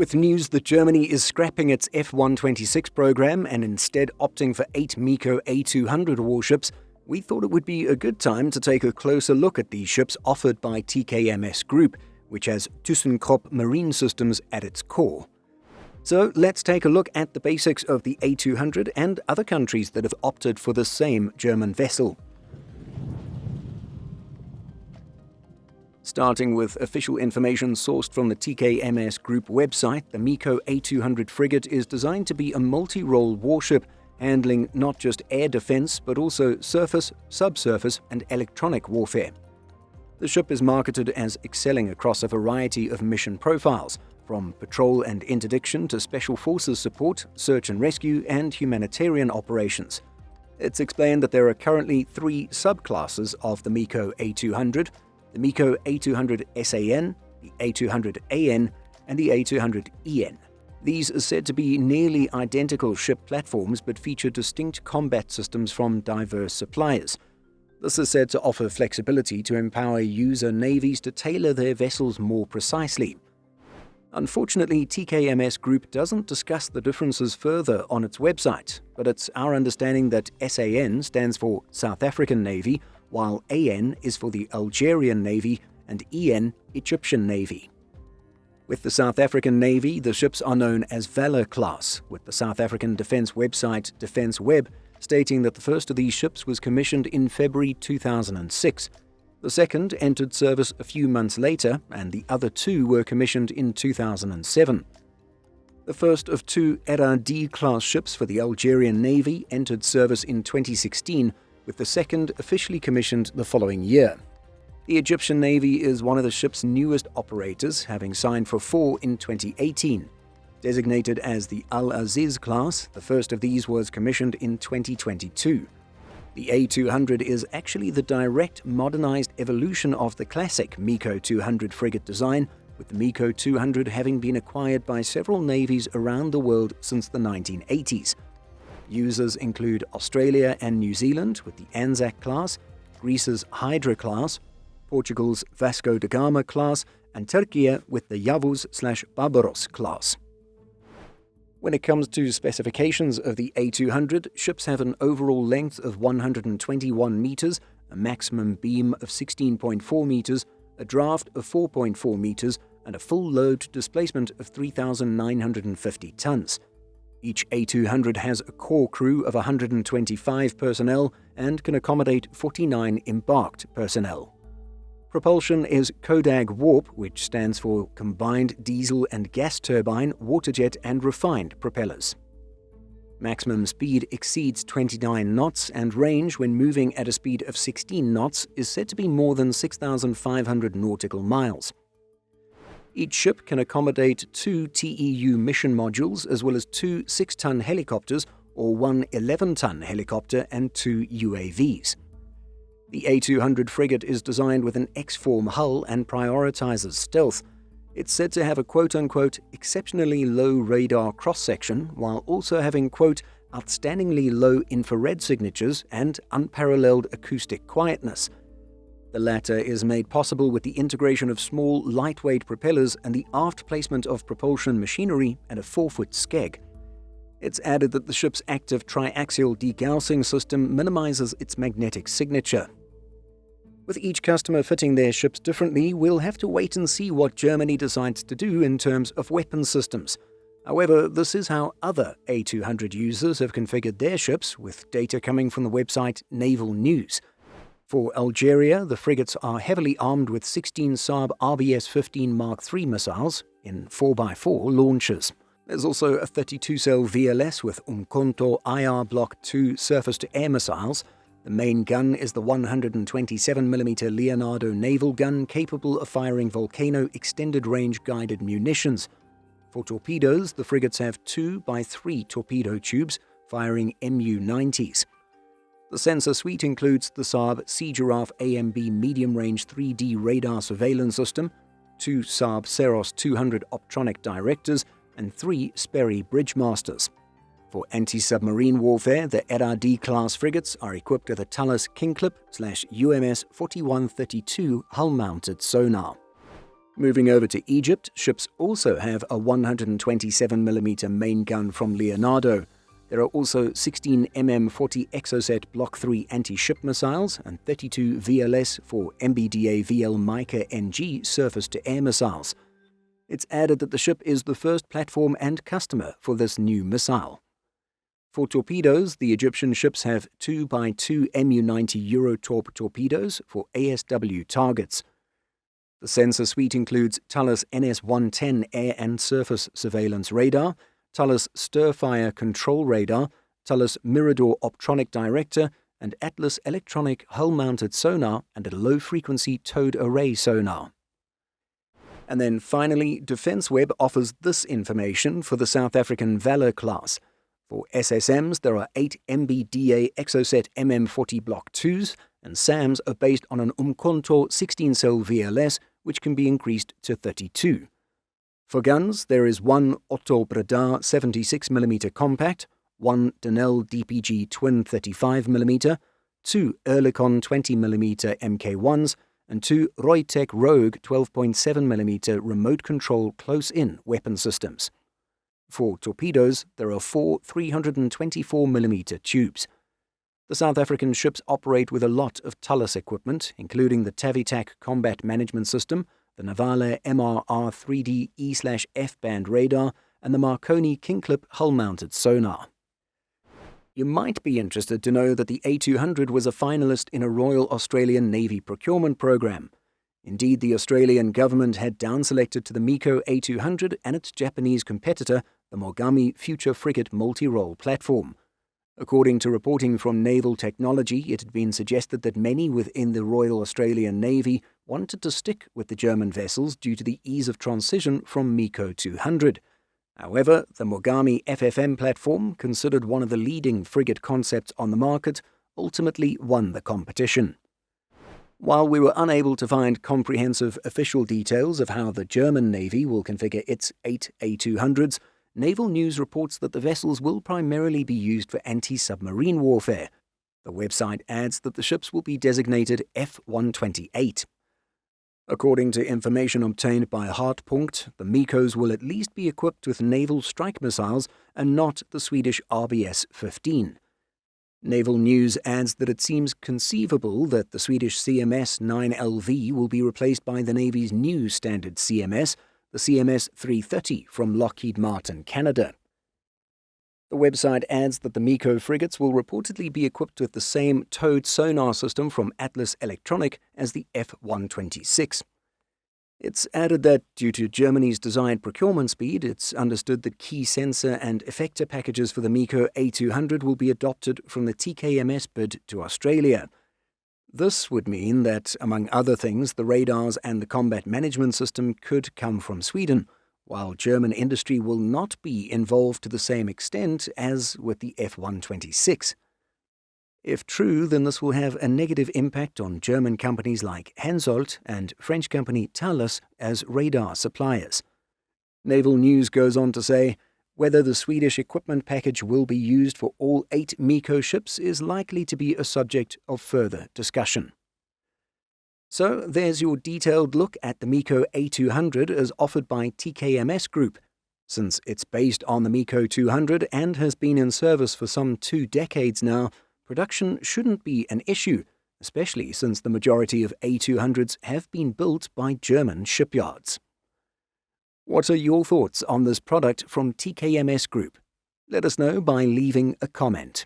With news that Germany is scrapping its F126 program and instead opting for 8 MEKO A-200 warships, we thought it would be a good time to take a closer look at these ships offered by TKMS Group, which has thyssenkrupp marine systems at its core. So let's take a look at the basics of the A-200 and other countries that have opted for the same German vessel. Starting with official information sourced from the TKMS Group website, the MEKO A-200 frigate is designed to be a multi-role warship, handling not just air defense but also surface, subsurface and electronic warfare. The ship is marketed as excelling across a variety of mission profiles, from patrol and interdiction to special forces support, search and rescue, and humanitarian operations. It's explained that there are currently 3 subclasses of the MEKO A-200, the MEKO A-200 SAN, the A-200 AN, and the A-200 EN. These are said to be nearly identical ship platforms but feature distinct combat systems from diverse suppliers. This is said to offer flexibility to empower user navies to tailor their vessels more precisely. Unfortunately, TKMS Group doesn't discuss the differences further on its website, but it's our understanding that SAN stands for South African Navy, while AN is for the Algerian Navy and EN, Egyptian Navy. With the South African Navy, the ships are known as Valor class, with the South African defense website Defence Web stating that the first of these ships was commissioned in February 2006. The second entered service a few months later, and the other 2 were commissioned in 2007. The first of 2 RRD-class ships for the Algerian Navy entered service in 2016, with the second officially commissioned the following year. The Egyptian Navy is one of the ship's newest operators, having signed for 4 in 2018. Designated as the Al-Aziz class, the first of these was commissioned in 2022. The A-200 is actually the direct modernized evolution of the classic MEKO 200 frigate design, with the MEKO 200 having been acquired by several navies around the world since the 1980s. Users include Australia and New Zealand with the Anzac class, Greece's Hydra class, Portugal's Vasco da Gama class, and Turkey with the Yavuz/Barbaros class. When it comes to specifications of the A-200, ships have an overall length of 121 meters, a maximum beam of 16.4 meters, a draft of 4.4 meters, and a full load displacement of 3,950 tons. Each A-200 has a core crew of 125 personnel and can accommodate 49 embarked personnel. Propulsion is CODAG Warp, which stands for Combined Diesel and Gas Turbine, Waterjet and Refined Propellers. Maximum speed exceeds 29 knots, and range when moving at a speed of 16 knots is said to be more than 6,500 nautical miles. Each ship can accommodate 2 TEU mission modules as well as 2 6-ton helicopters or 1 11-ton helicopter and 2 UAVs. The A-200 frigate is designed with an X-form hull and prioritizes stealth. It's said to have a quote-unquote exceptionally low radar cross-section while also having quote outstandingly low infrared signatures and unparalleled acoustic quietness. The latter is made possible with the integration of small, lightweight propellers and the aft placement of propulsion machinery and a 4-foot skeg. It's added that the ship's active triaxial degaussing system minimizes its magnetic signature. With each customer fitting their ships differently, we'll have to wait and see what Germany decides to do in terms of weapon systems. However, this is how other A-200 users have configured their ships, with data coming from the website Naval News. For Algeria, the frigates are heavily armed with 16 Saab RBS-15 Mark III missiles in 4x4 launchers. There's also a 32-cell VLS with Umkhonto IR Block 2 surface-to-air missiles. The main gun is the 127mm Leonardo naval gun capable of firing Volcano extended-range guided munitions. For torpedoes, the frigates have 2x3 torpedo tubes firing MU-90s. The sensor suite includes the Saab Sea Giraffe AMB medium-range 3D radar surveillance system, 2 Saab Seros 200 optronic directors, and 3 Sperry Bridgemasters. For anti-submarine warfare, the RRD-class frigates are equipped with a Thales Kingclip/UMS 4132 hull-mounted sonar. Moving over to Egypt, ships also have a 127mm main gun from Leonardo. There are also 16 MM40 Exocet Block 3 anti-ship missiles and 32 VLS for MBDA VL Mica NG surface-to-air missiles. It's added that the ship is the first platform and customer for this new missile. For torpedoes, the Egyptian ships have 2x2 Mu-90 Eurotorp torpedoes for ASW targets. The sensor suite includes Thales NS-110 air and surface surveillance radar, Thales Stirfire control radar, Thales Mirador optronic director, and Atlas electronic hull-mounted sonar and a low-frequency towed array sonar. And then finally, DefenceWeb offers this information for the South African Valor class. For SSMs, there are 8 MBDA Exocet MM40 Block 2s, and SAMs are based on an Umkhonto 16-cell VLS, which can be increased to 32. For guns, there is one Otto Bredar 76mm compact, one Denel DPG twin 35mm, 2 Oerlikon 20mm Mk1s, and 2 Reutech Rogue 12.7mm remote control close-in weapon systems. For torpedoes, there are 4 324mm tubes. The South African ships operate with a lot of Thales equipment, including the Tavitac Combat Management System, the Navale MRR 3D E/F band radar, and the Marconi Kingclip hull-mounted sonar. You might be interested to know that the A-200 was a finalist in a Royal Australian Navy procurement program. Indeed, the Australian government had down-selected to the MEKO A-200 and its Japanese competitor, the Mogami Future Frigate multi-role platform. According to reporting from Naval Technology, it had been suggested that many within the Royal Australian Navy wanted to stick with the German vessels due to the ease of transition from MEKO 200. However, the Mogami FFM platform, considered one of the leading frigate concepts on the market, ultimately won the competition. While we were unable to find comprehensive official details of how the German Navy will configure its 8 A-200s, Naval News reports that the vessels will primarily be used for anti-submarine warfare. The website adds that the ships will be designated F128. According to information obtained by Hartpunkt, the MEKOs will at least be equipped with naval strike missiles and not the Swedish RBS-15. Naval News adds that it seems conceivable that the Swedish CMS 9LV will be replaced by the Navy's new standard CMS, the CMS 330 from Lockheed Martin, Canada. The website adds that the MEKO frigates will reportedly be equipped with the same towed sonar system from Atlas Electronic as the F126. It's added that, due to Germany's desired procurement speed, it's understood that key sensor and effector packages for the MEKO A-200 will be adopted from the TKMS bid to Australia. This would mean that, among other things, the radars and the combat management system could come from Sweden, while German industry will not be involved to the same extent as with the F126. If true, then this will have a negative impact on German companies like Hensoldt and French company Thales as radar suppliers. Naval News goes on to say, whether the Swedish equipment package will be used for all 8 MEKO ships is likely to be a subject of further discussion. So there's your detailed look at the MEKO A-200 as offered by TKMS Group. Since it's based on the MEKO 200 and has been in service for some 2 decades now, production shouldn't be an issue, especially since the majority of A-200s have been built by German shipyards. What are your thoughts on this product from TKMS Group? Let us know by leaving a comment.